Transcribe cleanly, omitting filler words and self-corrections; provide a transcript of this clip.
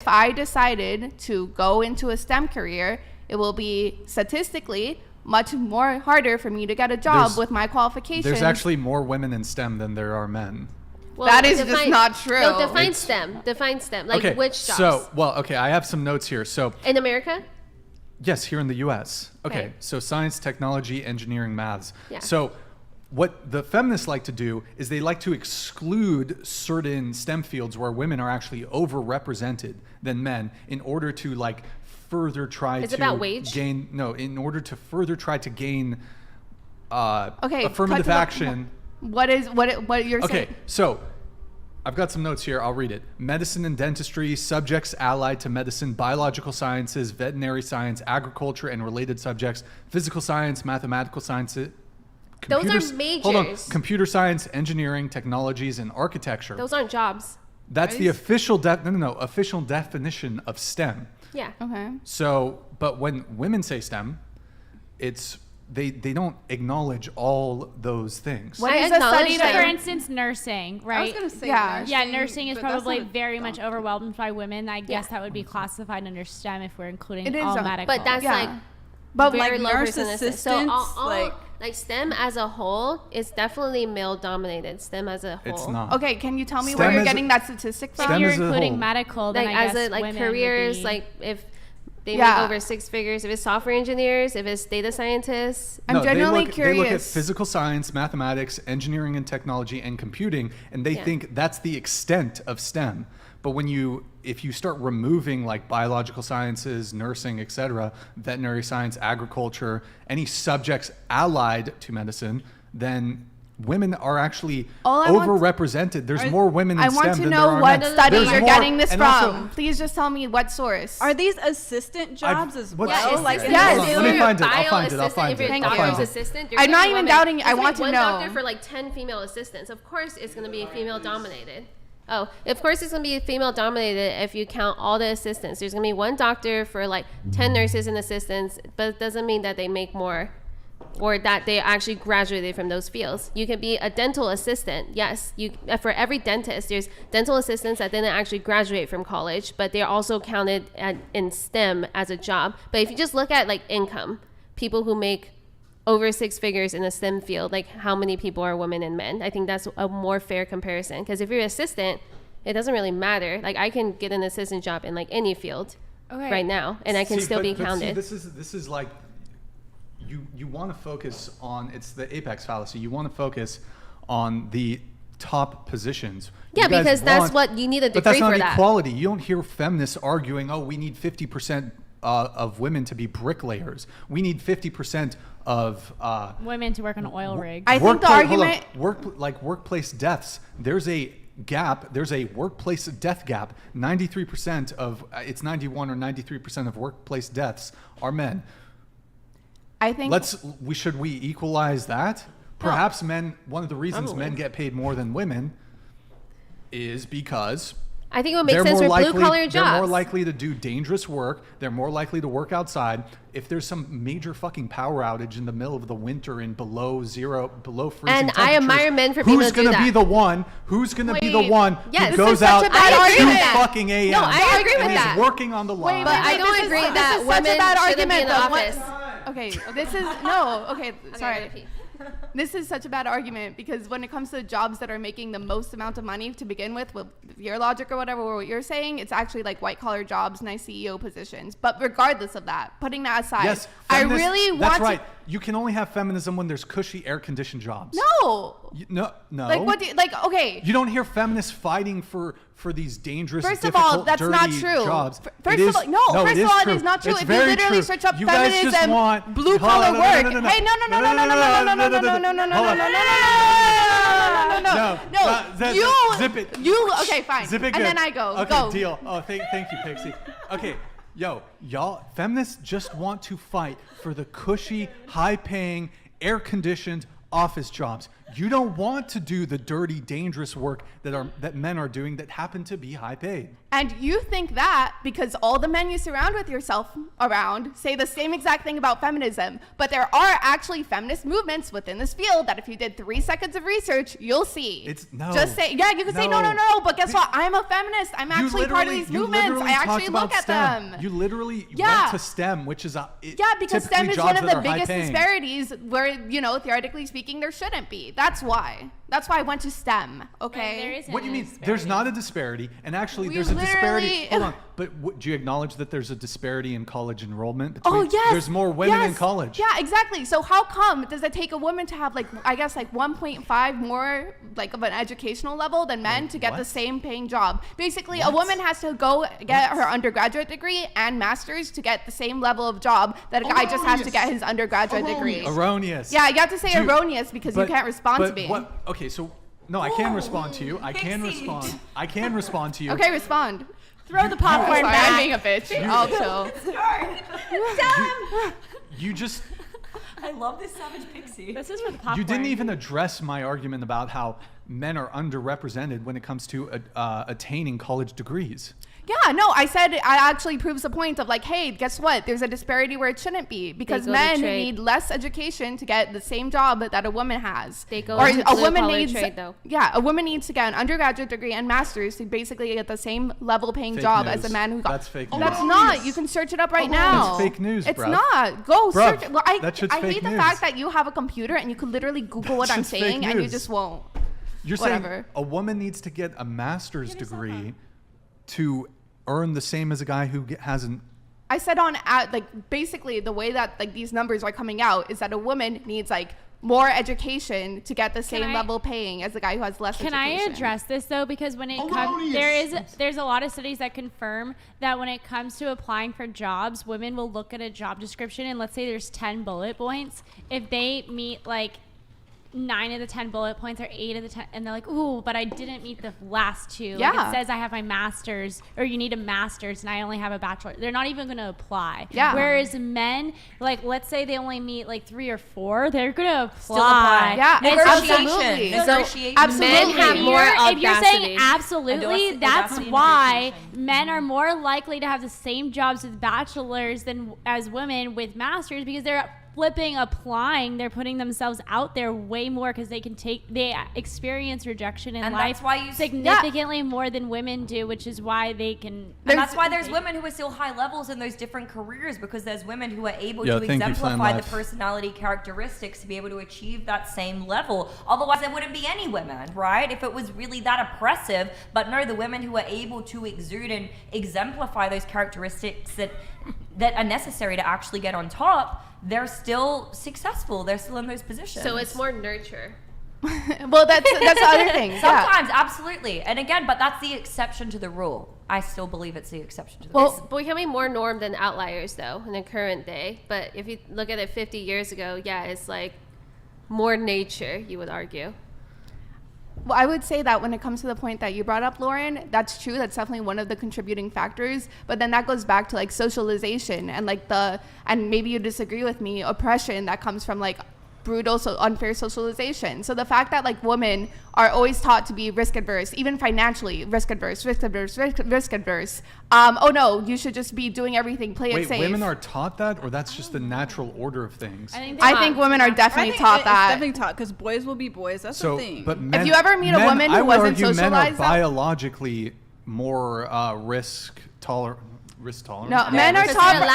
if I decided to go into a STEM career, it will be statistically much more harder for me to get a job with my qualifications. There's actually more women in STEM than there are men. Well, that is just not true. No, define STEM. Define STEM. Like which jobs? I have some notes here. So in America? Yes, here in the U.S. Okay, so science, technology, engineering, maths. Yeah. So what the feminists like to do is they like to exclude certain STEM fields where women are actually overrepresented than men in order to like further try Is to it about wage? gain in order to further try to gain affirmative action. What you're saying? Okay, so I've got some notes here. I'll read it. Medicine and dentistry, subjects allied to medicine, biological sciences, veterinary science, agriculture and related subjects, physical science, mathematical sciences. Those are majors. Hold on. Computer science, engineering, technologies, and architecture. Those aren't jobs. That's the official official definition of STEM. Yeah. Okay. So, but when women say STEM, it's they don't acknowledge all those things. What is a study for instance, nursing, right? I was going to say nursing is probably very much overwhelmed by women. I guess that would be classified under STEM if we're including all medical. But that's very low nurse percentage. assistants, So like STEM as a whole is definitely male dominated. STEM as a whole. It's not. Okay, can you tell me STEM where you're is getting that statistic from? If you're as a including whole. medical, then Like I as guess a like women careers, would be, like if they make over 6 figures, if it's software engineers, if it's data scientists. I'm genuinely curious. They look at physical science, mathematics, engineering and technology, and computing, and they think that's the extent of STEM. But if you start removing like biological sciences, nursing, etc., veterinary science, agriculture, any subjects allied to medicine, then women are actually overrepresented. There's more women in STEM than there there are men. I want to know what study There's you're more, getting this and from. also- Please just tell me what source. Are these assistant jobs as well? Let me If find it. you're a I'll find it. I'll bioassistant, find if you're it. a I'll doctor's find it. assistant, you're I'm not even doubting. I want to one know. doctor for like 10 female assistants. Of course, it's going to be female dominated. Oh, of course it's going to be female dominated if you count all the assistants. There's going to be one doctor for like 10 nurses and assistants, but it doesn't mean that they make more or that they actually graduated from those fields. You can be a dental assistant. Yes, for every dentist, there's dental assistants that didn't actually graduate from college, but they're also counted in STEM as a job. But if you just look at like income, people who make over 6 figures in a STEM field, like how many people are women and men? I think that's a more fair comparison. Because if you're an assistant, it doesn't really matter. Like I can get an assistant job in like any field right now, and I can still be counted. This is like you want to focus on, it's the apex fallacy. You want to focus on the top positions. Yeah, because that's what you need a degree for. But that's not that. equality. You don't hear feminists arguing, oh, we need 50% of women to be bricklayers. We need 50% of women to work on oil rigs. I think the argument workplace deaths. There's a gap. There's a workplace death gap. 93% of it's 91 or 93% of workplace deaths are men. I think should we equalize that? Perhaps men. One of the reasons men get paid more than women is because I think it would make sense for blue-collar jobs. They're more likely to do dangerous work. They're more likely to work outside. If there's some major fucking power outage in the middle of the winter in below freezing and I admire men for being able to do that. Who's going to be the one Yes, who goes out I agree with at 2 that. fucking a.m. No, I agree with and that. is working on the line? But I don't agree that women shouldn't be in the office. Okay, sorry. This is such a bad argument because when it comes to jobs that are making the most amount of money to begin with your logic or whatever, or what you're saying, it's actually like white collar jobs, nice CEO positions. But regardless of that, putting that aside, yes, I really want that's right. You can only have feminism when there's cushy air conditioned jobs. No. No. Like what? Okay. You don't hear feminists fighting for these dangerous, First of all, that's not true. Jobs. First of all, it is not true. It's if you literally search up feminism, blue collar work. Hey, no. Zip it. Okay, fine. Zip it good. And then I go. Okay, deal. Oh, thank you, Pixie. Okay. Y'all, feminists just want to fight for the cushy, high-paying, air-conditioned office jobs. You don't want to do the dirty, dangerous work that men are doing that happen to be high paid. And you think that because all the men you surround with yourself around say the same exact thing about feminism, but there are actually feminist movements within this field that if you did 3 seconds of research, you'll see. It's no. Just say, yeah, you can say no, but guess what? I'm a feminist. I'm actually part of these movements. I actually look at them. You literally went to STEM, which is because STEM is one of the biggest disparities where, theoretically speaking, there shouldn't be. That's why. That's why I went to STEM, okay? What do you mean? There's not a disparity, and actually there's a disparity. Hold on, but do you acknowledge that there's a disparity in college enrollment? Yes. There's more women in college. Yeah, exactly. So how come does it take a woman to have 1.5 more of an educational level than men to get the same paying job? Basically, a woman has to go get her undergraduate degree and master's to get the same level of job that a guy just has to get his undergraduate degree. Erroneous. Yeah, you have to say erroneous because you can't respond to me. Okay, so no, I can respond to you. I can respond to you. Okay, respond. Throw the popcorn back. I'm being a bitch. I'll chill. You just. I love this Savage Pixie. This is for the popcorn. You didn't even address my argument about how men are underrepresented when it comes to attaining college degrees. Yeah, no, I said I actually proves the point of hey, guess what? There's a disparity where it shouldn't be because men need less education to get the same job that a woman has. They go into blue-collar trade, though. Yeah, a woman needs to get an undergraduate degree and master's to basically get the same level paying fake job news. as a man who got. That's fake news. That's not. You can search it up right now. It's fake news, It's bruv. not. Go Bruv, search it. Well, I hate the news. fact that you have a computer and you can literally Google what I'm That's just saying fake and you news. just won't. You're Whatever. saying a woman needs to get a master's degree to earn the same as a guy who hasn't. I said basically the way that these numbers are coming out is that a woman needs more education to get the same level paying as a guy who has less education. Can I address this though? Because when it comes, there's a lot of studies that confirm that when it comes to applying for jobs, women will look at a job description and let's say there's 10 bullet points. If they meet 9 of the 10 bullet points or 8 of the 10, and they're like, ooh, but I didn't meet the last 2. Yeah. It says I have my master's, or you need a master's, and I only have a bachelor. They're not even going to apply. Yeah. Whereas men, let's say they only meet 3 or 4, they're going to apply. Still apply. Yeah, Negotiation. absolutely. Men have more If you're saying audacity. absolutely, that's why men are more likely to have the same jobs with bachelors than as women with masters, because they're applying, they're putting themselves out there way more because they experience rejection in life that's why significantly more than women do, which is why they can. And that's why there's women who are still high levels in those different careers, because there's women who are able to exemplify the personality characteristics to be able to achieve that same level. Otherwise, there wouldn't be any women, right? If it was really that oppressive. But no, the women who are able to exude and exemplify those characteristics that are necessary to actually get on top, they're still successful. They're still in those positions. So it's more nurture. Well, that's the other thing. Sometimes, absolutely. And again, but that's the exception to the rule. I still believe it's the exception to the rule. It's becoming more norm than outliers, though, in the current day. But if you look at it 50 years ago, it's more nature, you would argue. Well, I would say that when it comes to the point that you brought up, Lauren, that's true. That's definitely one of the contributing factors. But then that goes back to socialization and and maybe you disagree with me, oppression that comes from brutal, unfair socialization. So the fact that women are always taught to be risk adverse, even financially risk adverse. Oh no, you should just be doing everything, play it safe. Wait, women are taught that, or that's just the natural order of things? I think women are definitely taught that. It's definitely taught because boys will be boys. That's the thing. But men, if you ever meet a woman who wasn't socialized, men are biologically more risk tolerant. No, men are taught.